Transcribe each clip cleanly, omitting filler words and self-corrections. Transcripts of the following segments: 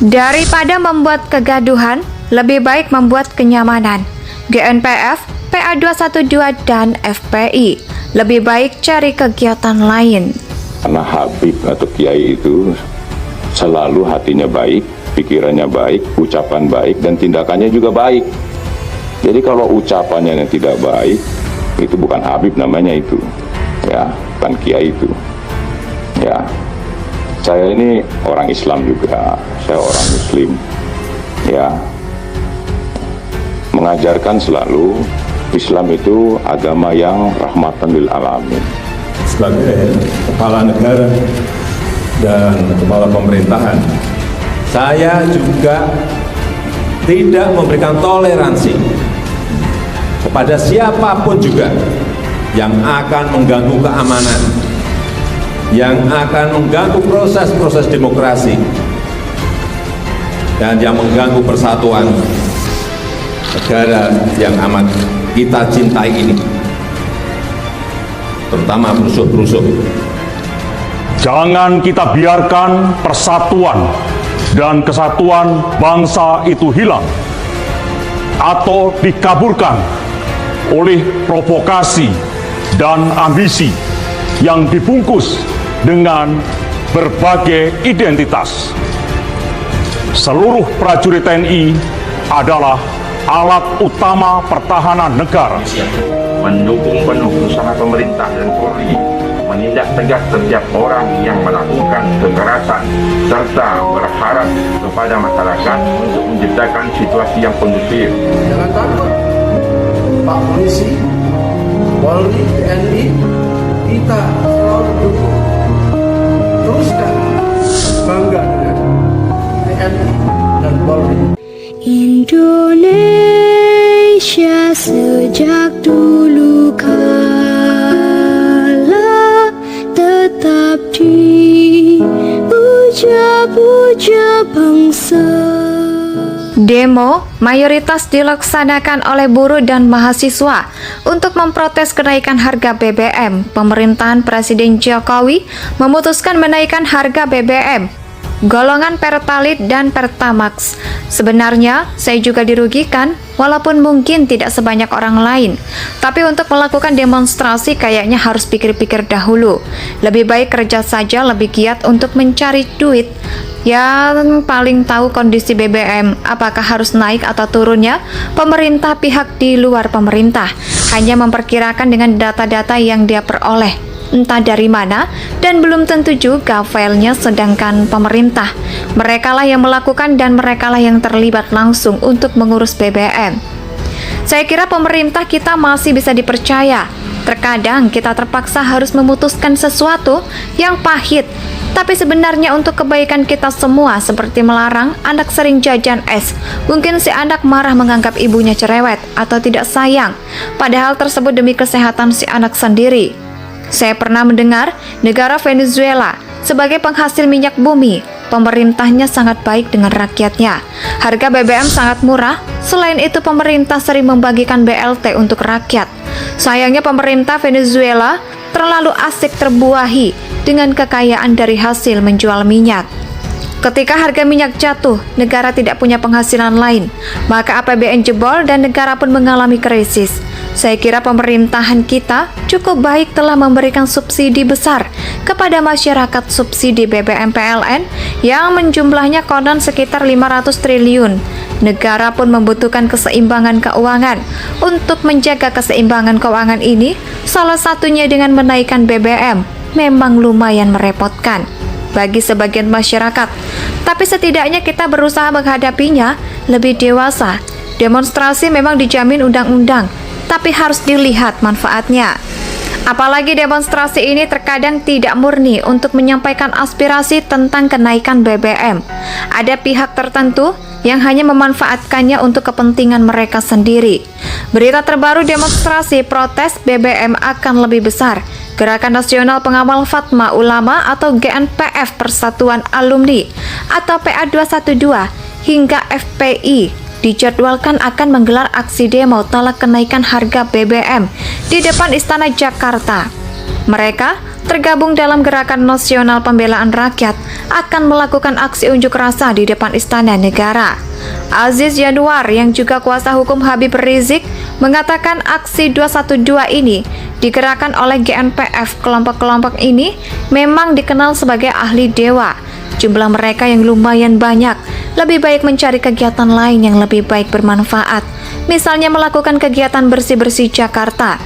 Daripada membuat kegaduhan, lebih baik membuat kenyamanan. GNPF, PA212 dan FPI lebih baik cari kegiatan lain. Karena Habib atau Kiai itu selalu hatinya baik, pikirannya baik, ucapan baik, dan tindakannya juga baik. Jadi kalau ucapannya yang tidak baik, itu bukan Habib namanya itu, ya, bukan Kiai itu, ya. Saya ini orang Islam juga, saya orang Muslim, ya. Mengajarkan selalu Islam itu agama yang rahmatan lil alamin. Sebagai kepala negara dan kepala pemerintahan, saya juga tidak memberikan toleransi kepada siapapun juga yang akan mengganggu keamanan, yang akan mengganggu proses-proses demokrasi, dan yang mengganggu persatuan negara yang amat kita cintai ini, terutama perusuh-perusuh. Jangan kita biarkan persatuan dan kesatuan bangsa itu hilang atau dikaburkan oleh provokasi dan ambisi yang dibungkus dengan berbagai identitas. Seluruh prajurit TNI adalah alat utama pertahanan negara. Mendukung penuh usaha pemerintah dan Polri menindak tegas setiap orang yang melakukan kekerasan serta berharap kepada masyarakat untuk menciptakan situasi yang kondusif. Jangan takut, Pak Polisi, Polri, TNI, kita selalu dukung. Teruskan bangga dengan TNI dan Polri. Indonesia sejak dulu kala tetap dipuja-puja bangsa. Demo mayoritas dilaksanakan oleh buruh dan mahasiswa untuk memprotes kenaikan harga BBM. Pemerintahan Presiden Jokowi memutuskan menaikkan harga BBM golongan Pertalite dan Pertamax. Sebenarnya saya juga dirugikan, walaupun mungkin tidak sebanyak orang lain. Tapi untuk melakukan demonstrasi kayaknya harus pikir-pikir dahulu. Lebih baik kerja saja, lebih giat untuk mencari duit. Yang paling tahu kondisi BBM, apakah harus naik atau turunnya, pemerintah pihak di luar pemerintah hanya memperkirakan dengan data-data yang dia peroleh, entah dari mana, dan belum tentu juga filenya, sedangkan pemerintah, merekalah yang melakukan dan merekalah yang terlibat langsung untuk mengurus BBM. Saya kira pemerintah kita masih bisa dipercaya. Terkadang kita terpaksa harus memutuskan sesuatu yang pahit, tapi sebenarnya untuk kebaikan kita semua, seperti melarang anak sering jajan es. Mungkin si anak marah menganggap ibunya cerewet atau tidak sayang, padahal tersebut demi kesehatan si anak sendiri. Saya pernah mendengar negara Venezuela sebagai penghasil minyak bumi, pemerintahnya sangat baik dengan rakyatnya. Harga BBM sangat murah, selain itu pemerintah sering membagikan BLT untuk rakyat. Sayangnya pemerintah Venezuela terlalu asik terbuahi dengan kekayaan dari hasil menjual minyak. Ketika harga minyak jatuh, negara tidak punya penghasilan lain, maka APBN jebol dan negara pun mengalami krisis. Saya kira pemerintahan kita cukup baik telah memberikan subsidi besar kepada masyarakat. Subsidi BBM PLN yang menjumlahnya konon sekitar 500 triliun. Negara pun membutuhkan keseimbangan keuangan. Untuk menjaga keseimbangan keuangan ini, salah satunya dengan menaikkan BBM, memang lumayan merepotkan bagi sebagian masyarakat. Tapi setidaknya kita berusaha menghadapinya lebih dewasa. Demonstrasi memang dijamin undang-undang, tapi harus dilihat manfaatnya. Apalagi demonstrasi ini terkadang tidak murni untuk menyampaikan aspirasi tentang kenaikan BBM. Ada pihak tertentu yang hanya memanfaatkannya untuk kepentingan mereka sendiri. Berita terbaru demonstrasi protes BBM akan lebih besar. Gerakan Nasional Pengawal Fatma Ulama atau GNPF Persatuan Alumni atau PA212 hingga FPI dijadwalkan akan menggelar aksi demo tolak kenaikan harga BBM di depan Istana Jakarta. Mereka tergabung dalam Gerakan Nasional Pembelaan Rakyat, akan melakukan aksi unjuk rasa di depan Istana Negara. Aziz Yanuar yang juga kuasa hukum Habib Rizik mengatakan aksi 212 ini digerakkan oleh GNPF. Kelompok-kelompok ini memang dikenal sebagai ahli dewa. Jumlah mereka yang lumayan banyak. Lebih baik mencari kegiatan lain yang lebih baik bermanfaat. Misalnya melakukan kegiatan bersih-bersih Jakarta.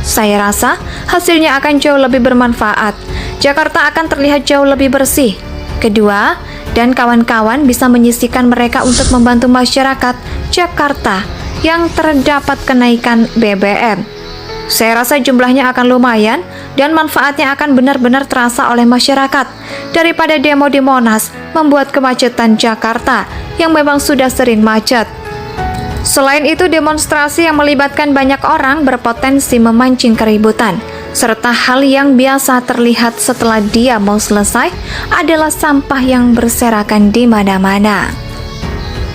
Saya rasa hasilnya akan jauh lebih bermanfaat. Jakarta akan terlihat jauh lebih bersih. Kedua, dan kawan-kawan bisa menyisihkan mereka untuk membantu masyarakat Jakarta yang terdapat kenaikan BBM. Saya rasa jumlahnya akan lumayan dan manfaatnya akan benar-benar terasa oleh masyarakat daripada demo di Monas membuat kemacetan Jakarta yang memang sudah sering macet. Selain itu, demonstrasi yang melibatkan banyak orang berpotensi memancing keributan, serta hal yang biasa terlihat setelah dia mau selesai adalah sampah yang berserakan di mana-mana.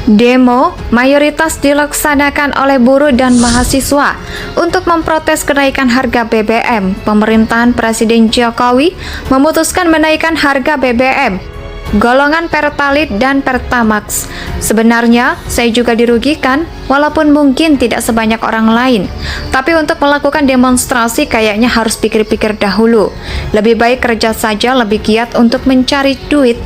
Demo mayoritas dilaksanakan oleh buruh dan mahasiswa untuk memprotes kenaikan harga BBM. Pemerintahan Presiden Jokowi memutuskan menaikkan harga BBM golongan Pertalite dan Pertamax. Sebenarnya saya juga dirugikan, walaupun mungkin tidak sebanyak orang lain. Tapi untuk melakukan demonstrasi kayaknya harus pikir-pikir dahulu. Lebih baik kerja saja, lebih giat untuk mencari duit.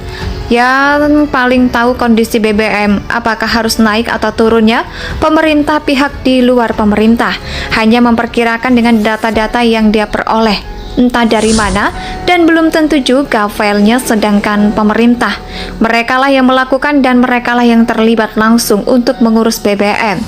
Yang paling tahu kondisi BBM, apakah harus naik atau turunnya, pemerintah. Pihak di luar pemerintah hanya memperkirakan dengan data-data yang dia peroleh, entah dari mana, dan belum tentu juga filenya, sedangkan pemerintah, merekalah yang melakukan dan merekalah yang terlibat langsung untuk mengurus BBM.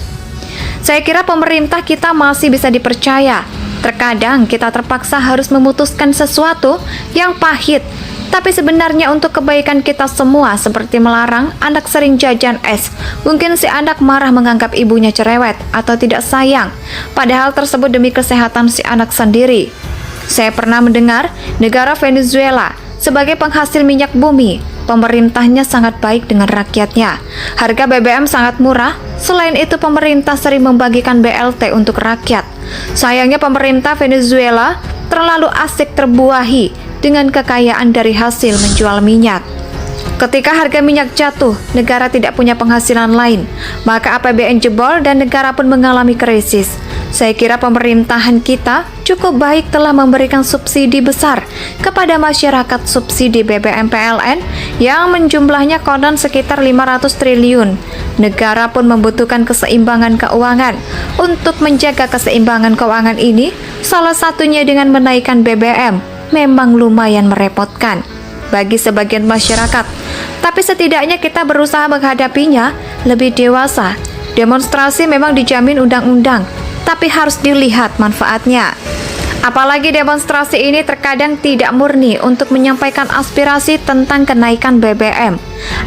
Saya kira pemerintah kita masih bisa dipercaya. Terkadang kita terpaksa harus memutuskan sesuatu yang pahit, tapi sebenarnya untuk kebaikan kita semua, seperti melarang anak sering jajan es. Mungkin si anak marah menganggap ibunya cerewet atau tidak sayang, padahal tersebut demi kesehatan si anak sendiri. Saya pernah mendengar negara Venezuela sebagai penghasil minyak bumi, pemerintahnya sangat baik dengan rakyatnya. Harga BBM sangat murah. Selain itu, pemerintah sering membagikan BLT untuk rakyat. Sayangnya pemerintah Venezuela terlalu asik terbuahi dengan kekayaan dari hasil menjual minyak. Ketika harga minyak jatuh, negara tidak punya penghasilan lain, maka APBN jebol dan negara pun mengalami krisis. Saya kira pemerintahan kita cukup baik telah memberikan subsidi besar kepada masyarakat. Subsidi BBM PLN yang menjumlahnya konon sekitar 500 triliun. Negara pun membutuhkan keseimbangan keuangan. Untuk menjaga keseimbangan keuangan ini, salah satunya dengan menaikkan BBM, memang lumayan merepotkan bagi sebagian masyarakat. Tapi setidaknya kita berusaha menghadapinya lebih dewasa. Demonstrasi memang dijamin undang-undang, tapi harus dilihat manfaatnya. Apalagi demonstrasi ini terkadang tidak murni untuk menyampaikan aspirasi tentang kenaikan BBM.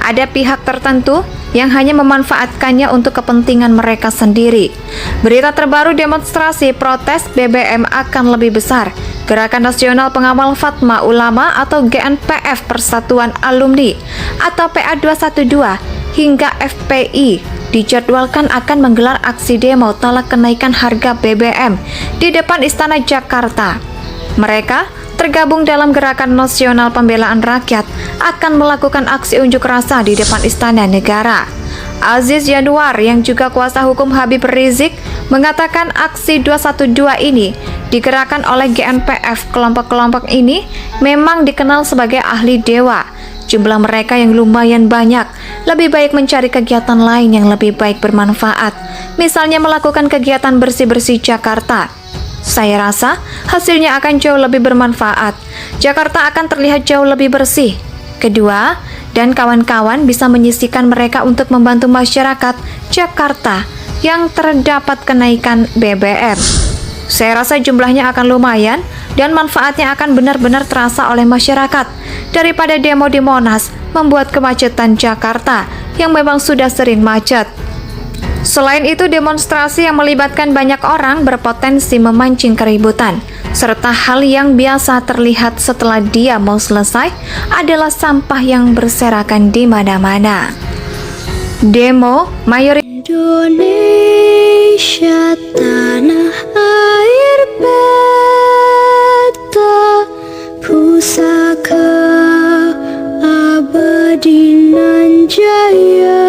Ada pihak tertentu yang hanya memanfaatkannya untuk kepentingan mereka sendiri. Berita terbaru demonstrasi protes BBM akan lebih besar. Gerakan Nasional Pengawal Fatma Ulama atau GNPF Persatuan Alumni atau PA212 hingga FPI dijadwalkan akan menggelar aksi demo tolak kenaikan harga BBM di depan Istana Jakarta. Mereka tergabung dalam Gerakan Nasional Pembelaan Rakyat akan melakukan aksi unjuk rasa di depan Istana Negara. Aziz Yanuar yang juga kuasa hukum Habib Rizik mengatakan aksi 212 ini digerakkan oleh GNPF. Kelompok-kelompok ini memang dikenal sebagai ahli dewa. Jumlah mereka yang lumayan banyak. Lebih baik mencari kegiatan lain yang lebih baik bermanfaat. Misalnya melakukan kegiatan bersih-bersih Jakarta. Saya rasa hasilnya akan jauh lebih bermanfaat. Jakarta akan terlihat jauh lebih bersih. Kedua, dan kawan-kawan bisa menyisihkan mereka untuk membantu masyarakat Jakarta yang terdapat kenaikan BBM. Saya rasa jumlahnya akan lumayan dan manfaatnya akan benar-benar terasa oleh masyarakat daripada demo di Monas membuat kemacetan Jakarta yang memang sudah sering macet. Selain itu, demonstrasi yang melibatkan banyak orang berpotensi memancing keributan, serta hal yang biasa terlihat setelah dia mau selesai adalah sampah yang berserakan di mana-mana. Demo mayoritas Indonesia tanah air beta pusaka abadi nan jaya.